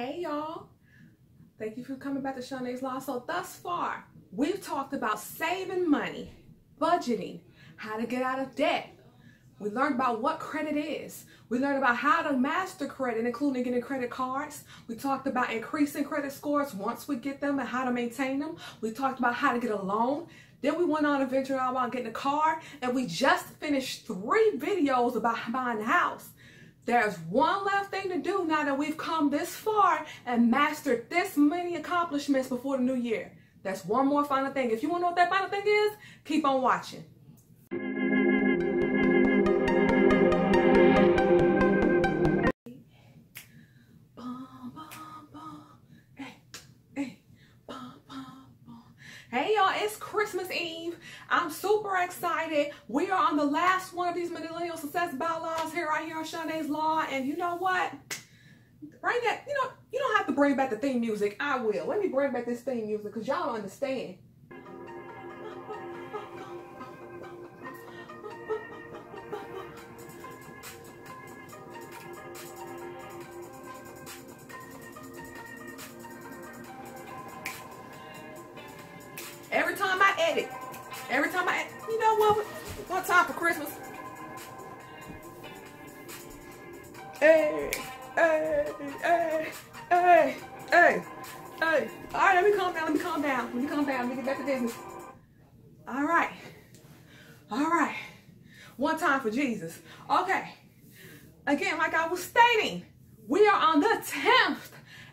Hey y'all, thank you for coming back to Shonae's Law. So thus far, we've talked about saving money, budgeting, how to get out of debt. We learned about what credit is. We learned about how to master credit, including getting credit cards. We talked about increasing credit scores once we get them and how to maintain them. We talked about how to get a loan. Then we went on a venture about getting a car, and we just finished 3 videos about buying a house. There's one last thing to do now that we've come this far and mastered this many accomplishments before the new year. There's one more final thing. If you want to know what that final thing is, keep on watching. Hey y'all, it's Christmas Eve. I'm super excited. We are on the last one of these Millennial Success Bylaws right here on Shonae's Law. And you know what? Bring that, you don't have to bring back the theme music. I will. Let me bring back this theme music because y'all don't understand. Every time I edit, you know what? One time for Christmas. Hey, hey, hey, hey, hey, hey. All right, let me calm down, let me get back to business. All right. One time for Jesus. Okay. Again, like I was stating, we are on the 10th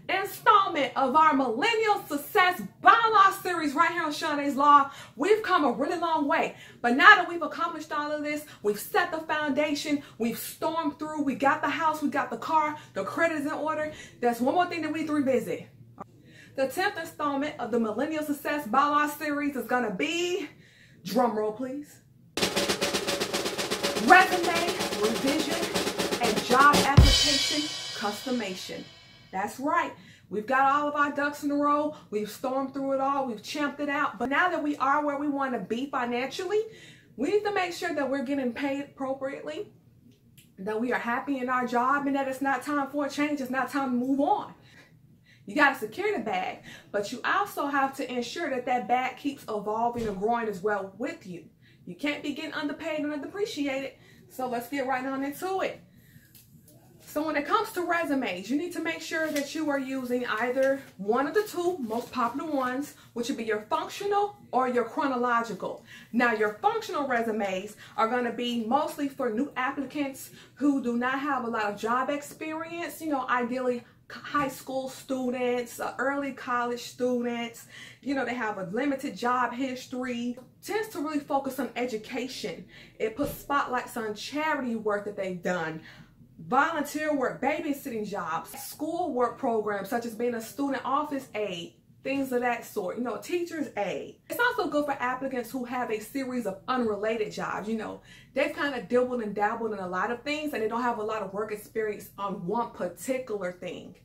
installment of our Millennial Success Bylaws series right here on Shonae's Law. We've come a really long way, but now that we've accomplished all of this, we've set the foundation, we've stormed through, we got the house, we got the car, the credit is in order. There's one more thing that we need to revisit. The 10th installment of the Millennial Success Bylaws series is going to be, drum roll please, resume, revision, and job application customization. That's right. We've got all of our ducks in a row. We've stormed through it all. We've champed it out. But now that we are where we want to be financially, we need to make sure that we're getting paid appropriately, that we are happy in our job, and that it's not time for a change. It's not time to move on. You got to secure the bag, but you also have to ensure that that bag keeps evolving and growing as well with you. You can't be getting underpaid and underappreciated. So let's get right on into it. So when it comes to resumes, you need to make sure that you are using either one of the 2 most popular ones, which would be your functional or your chronological. Now, your functional resumes are going to be mostly for new applicants who do not have a lot of job experience, ideally high school students, early college students, they have a limited job history. Tends to really focus on education. It puts spotlights on charity work that they've done, volunteer work, babysitting jobs, school work programs such as being a student office aide, things of that sort, teacher's aide. It's also good for applicants who have a series of unrelated jobs. They've kind of dabbled and dabbled in a lot of things and they don't have a lot of work experience on one particular thing.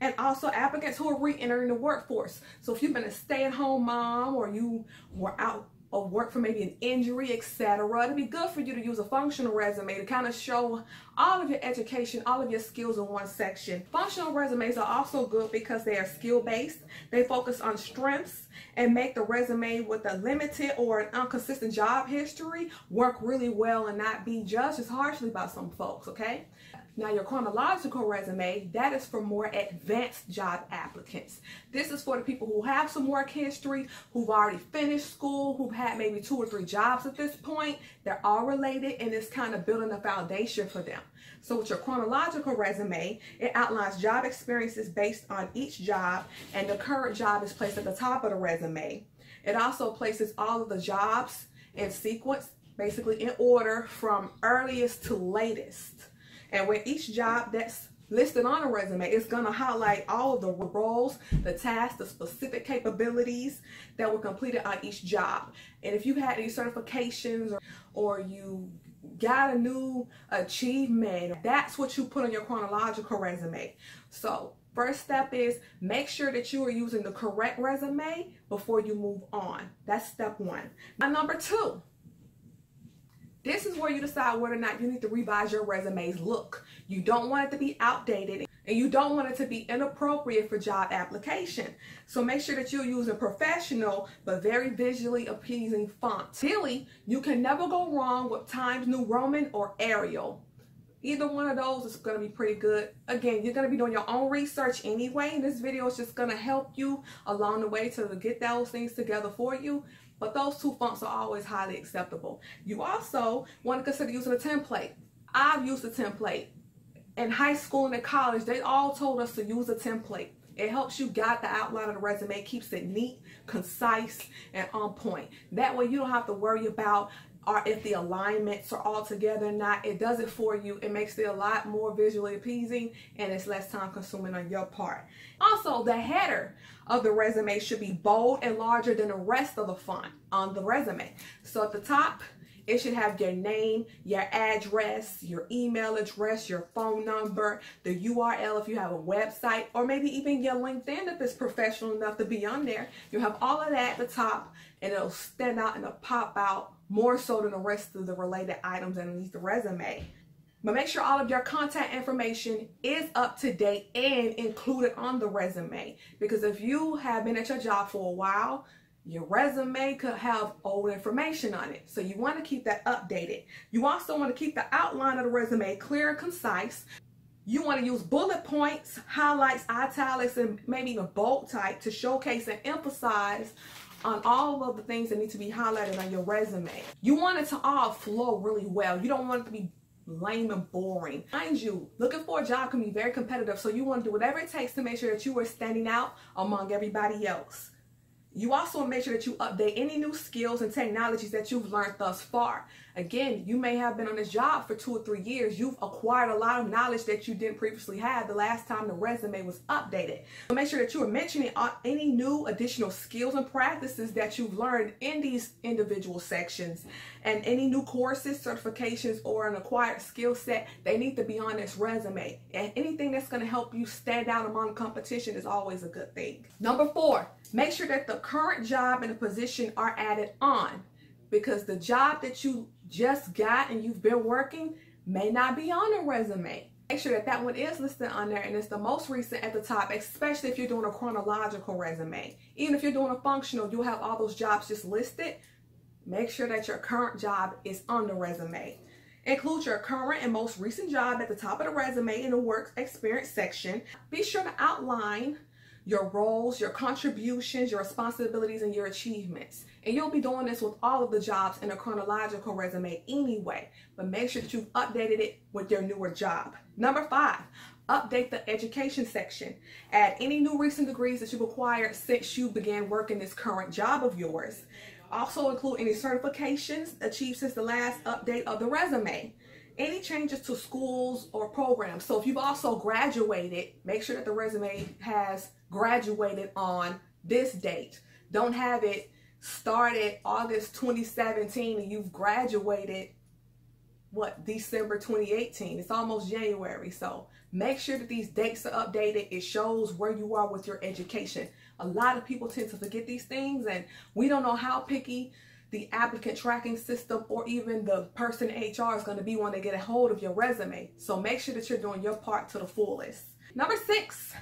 And also applicants who are re-entering the workforce. So if you've been a stay-at-home mom or you were out of work for maybe an injury, etc., it'd be good for you to use a functional resume to kind of show all of your education, all of your skills in one section. Functional resumes are also good because they are skill-based. They focus on strengths and make the resume with a limited or an inconsistent job history work really well and not be judged as harshly by some folks, okay? Now, your chronological resume, that is for more advanced job applicants. This is for the people who have some work history, who've already finished school, who've had maybe 2 or 3 jobs at this point. They're all related and it's kind of building a foundation for them. So with your chronological resume, it outlines job experiences based on each job, and the current job is placed at the top of the resume. It also places all of the jobs in sequence, basically in order from earliest to latest. And with each job that's listed on a resume, it's going to highlight all of the roles, the tasks, the specific capabilities that were completed on each job. And if you had any certifications or you got a new achievement, that's what you put on your chronological resume. So first step is make sure that you are using the correct resume before you move on. That's step 1. Now, number 2. This is where you decide whether or not you need to revise your resume's look. You don't want it to be outdated, and you don't want it to be inappropriate for job application. So make sure that you're using professional but very visually appeasing fonts. Really, you can never go wrong with Times New Roman or Arial. Either one of those is going to be pretty good. Again, you're going to be doing your own research anyway. This video is just going to help you along the way to get those things together for you. But those two fonts are always highly acceptable. You also want to consider using a template. I've used a template. In high school and in college, they all told us to use a template. It helps you guide the outline of the resume, keeps it neat, concise, and on point. That way you don't have to worry about if the alignments are all together or not. It does it for you. It makes it a lot more visually appeasing, and it's less time consuming on your part. Also, the header of the resume should be bold and larger than the rest of the font on the resume. So at the top, it should have your name, your address, your email address, your phone number, the URL if you have a website, or maybe even your LinkedIn if it's professional enough to be on there. You'll have all of that at the top, and it'll stand out and it'll pop out more so than the rest of the related items underneath the resume. But make sure all of your contact information is up to date and included on the resume. Because if you have been at your job for a while, your resume could have old information on it. So you want to keep that updated. You also want to keep the outline of the resume clear and concise. You want to use bullet points, highlights, italics, and maybe even bold type to showcase and emphasize on all of the things that need to be highlighted on your resume. You want it to all flow really well. You don't want it to be lame and boring. Mind you, looking for a job can be very competitive, so you want to do whatever it takes to make sure that you are standing out among everybody else. You also want to make sure that you update any new skills and technologies that you've learned thus far. Again, you may have been on this job for 2 or 3 years. You've acquired a lot of knowledge that you didn't previously have the last time the resume was updated. So make sure that you are mentioning any new additional skills and practices that you've learned in these individual sections. And any new courses, certifications, or an acquired skill set, they need to be on this resume. And anything that's going to help you stand out among competition is always a good thing. Number 4, make sure that the current job and the position are added on, because the job that you just got and you've been working may not be on the resume. Make sure that that one is listed on there and it's the most recent at the top, especially if you're doing a chronological resume. Even if you're doing a functional, you'll have all those jobs just listed. Make sure that your current job is on the resume. Include your current and most recent job at the top of the resume in the work experience section. Be sure to outline your roles, your contributions, your responsibilities, and your achievements. And you'll be doing this with all of the jobs in a chronological resume anyway, but make sure that you've updated it with your newer job. Number 5, update the education section. Add any new recent degrees that you've acquired since you began working this current job of yours. Also include any certifications achieved since the last update of the resume. Any changes to schools or programs. So if you've also graduated, make sure that the resume has graduated on this date. Don't have it started August 2017 and you've graduated, December 2018. It's almost January. So make sure that these dates are updated. It shows where you are with your education. A lot of people tend to forget these things, and we don't know how picky the applicant tracking system or even the person in HR is going to be when they get a hold of your resume. So make sure that you're doing your part to the fullest. Number 6,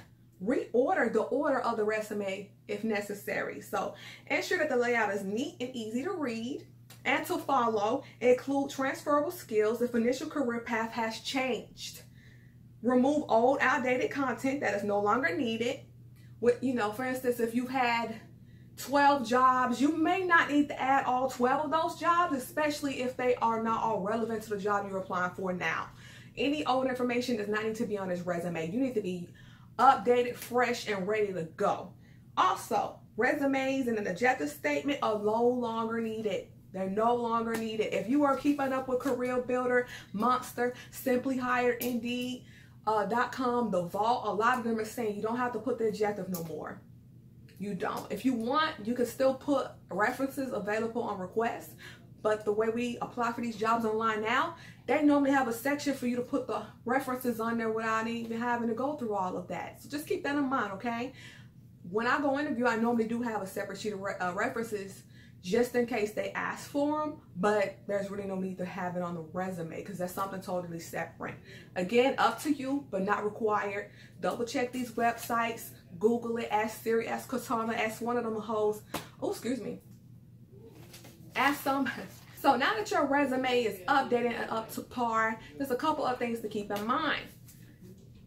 reorder the order of the resume if necessary. So ensure that the layout is neat and easy to read and to follow. Include transferable skills if initial career path has changed. Remove old, outdated content that is no longer needed. For instance, if you've had 12 jobs, you may not need to add all 12 of those jobs, especially if they are not all relevant to the job you're applying for now. Any old information does not need to be on this resume. You need to be updated, fresh, and ready to go. Also, resumes and an objective statement are no longer needed. They're no longer needed. If you are keeping up with Career Builder, Monster, Simply Hired, Indeed.com, The Vault, a lot of them are saying you don't have to put the objective no more. You don't. If you want, you can still put references available on request, but the way we apply for these jobs online now, they normally have a section for you to put the references on there without even having to go through all of that. So just keep that in mind, okay? When I go interview, I normally do have a separate sheet of references just in case they ask for them, but there's really no need to have it on the resume because that's something totally separate. Again, up to you, but not required. Double check these websites, Google it, ask Siri, ask Cortana, ask one of them hoes. Oh, excuse me. Ask somebody. So now that your resume is updated and up to par, there's a couple of things to keep in mind.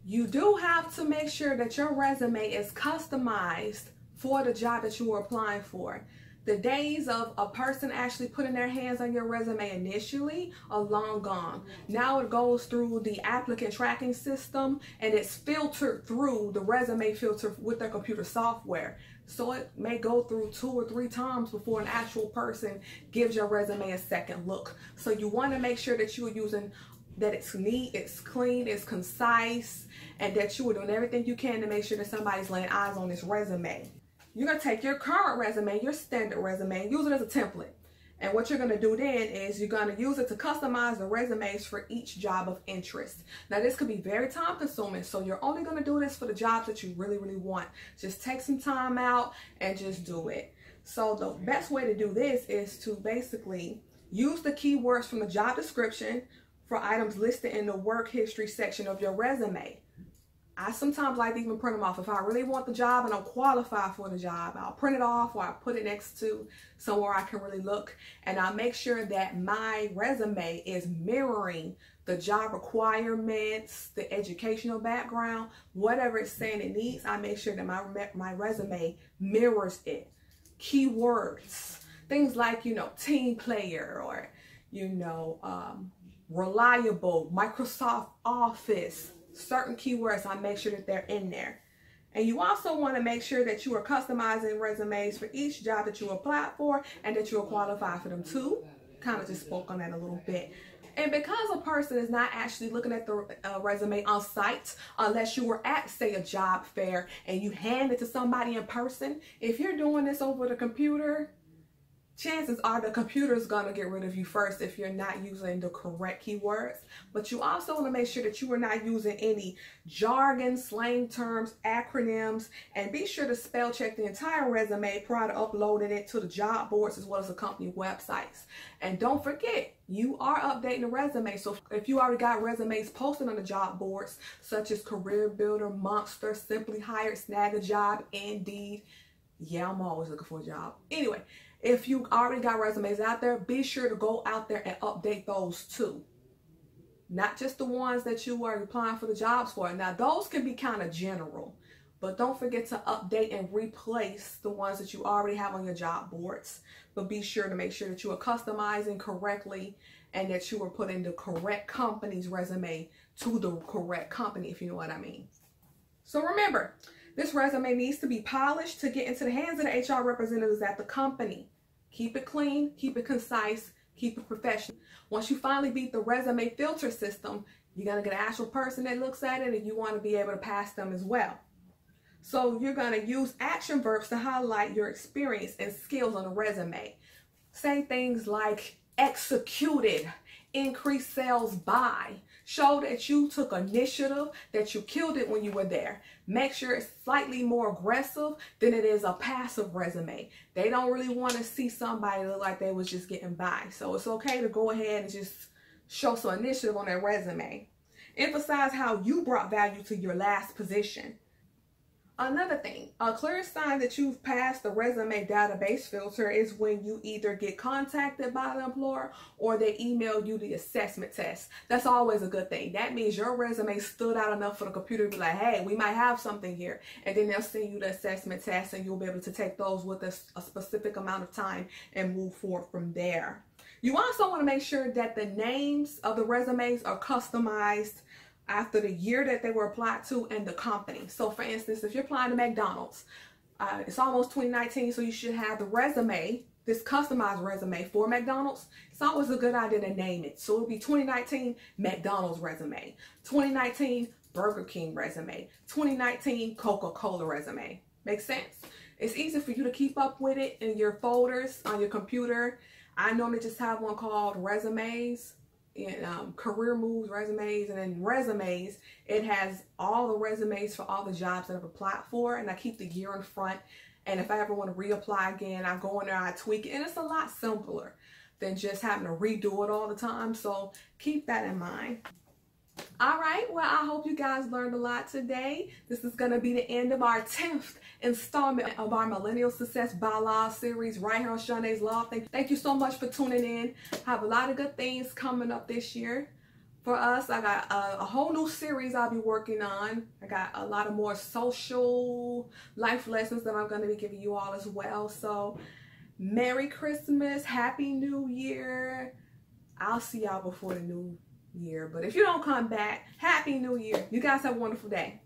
You do have to make sure that your resume is customized for the job that you are applying for. The days of a person actually putting their hands on your resume initially are long gone. Now it goes through the applicant tracking system and it's filtered through the resume filter with their computer software. So it may go through 2 or 3 times before an actual person gives your resume a second look. So you want to make sure that you are using, that it's neat, it's clean, it's concise, and that you are doing everything you can to make sure that somebody's laying eyes on this resume. You're going to take your current resume, your standard resume, and use it as a template. And what you're going to do then is you're going to use it to customize the resumes for each job of interest. Now, this could be very time consuming, so you're only going to do this for the jobs that you really, really want. Just take some time out and just do it. So the best way to do this is to basically use the keywords from the job description for items listed in the work history section of your resume. I sometimes like to even print them off. If I really want the job and I'm qualified for the job, I'll print it off or I'll put it next to somewhere I can really look. And I'll make sure that my resume is mirroring the job requirements, the educational background, whatever it's saying it needs. I make sure that my resume mirrors it. Keywords, things like, you know, team player or, you know, reliable, Microsoft Office. Certain keywords, I make sure that they're in there. And you also want to make sure that you are customizing resumes for each job that you apply for and that you are qualified for them too. Kind of just spoke on that a little bit. And because a person is not actually looking at the resume on site, unless you were at, say, a job fair and you hand it to somebody in person, if you're doing this over the computer, chances are the computer is going to get rid of you first if you're not using the correct keywords. But you also want to make sure that you are not using any jargon, slang terms, acronyms, and be sure to spell check the entire resume prior to uploading it to the job boards as well as the company websites. And don't forget, you are updating the resume. So if you already got resumes posted on the job boards, such as Career Builder, Monster, Simply Hired, Snag a Job, Indeed. Yeah, I'm always looking for a job. Anyway, if you already got resumes out there, be sure to go out there and update those too. Not just the ones that you are applying for the jobs for. Now, those can be kind of general, but don't forget to update and replace the ones that you already have on your job boards. But be sure to make sure that you are customizing correctly and that you are putting the correct company's resume to the correct company, if you know what I mean. So remember, this resume needs to be polished to get into the hands of the HR representatives at the company. Keep it clean, keep it concise, keep it professional. Once you finally beat the resume filter system, you're going to get an actual person that looks at it and you want to be able to pass them as well. So you're going to use action verbs to highlight your experience and skills on a resume. Say things like executed, increase sales by. Show that you took initiative, that you killed it when you were there. Make sure it's slightly more aggressive than it is a passive resume. They don't really want to see somebody look like they was just getting by. So it's okay to go ahead and just show some initiative on their resume. Emphasize how you brought value to your last position. Another thing, a clear sign that you've passed the resume database filter is when you either get contacted by the employer or they email you the assessment test. That's always a good thing. That means your resume stood out enough for the computer to be like, hey, we might have something here. And then they'll send you the assessment test and you'll be able to take those with a specific amount of time and move forward from there. You also want to make sure that the names of the resumes are customized after the year that they were applied to and the company. So for instance, if you're applying to McDonald's, it's almost 2019, so you should have the resume, this customized resume for McDonald's. It's always a good idea to name it. So it'll be 2019 McDonald's resume, 2019 Burger King resume, 2019 Coca-Cola resume. Makes sense? It's easy for you to keep up with it in your folders on your computer. I normally just have one called resumes. In career moves, resumes, and then resumes, it has all the resumes for all the jobs that I've applied for, and I keep the year in front And if I ever want to reapply again, I go in there, I tweak it, and it's a lot simpler than just having to redo it all the time. So keep that in mind. All right, well, I hope you guys learned a lot today. This is going to be the end of our 10th installment of our Millennial Success Bylaws series right here on Shonae's Law. Thank you so much for tuning in. I have a lot of good things coming up this year for us. I got a whole new series I'll be working on. I got a lot of more social life lessons that I'm going to be giving you all as well. So Merry Christmas, Happy New Year. I'll see y'all before the new year, but if you don't come back, Happy New Year. You guys have a wonderful day.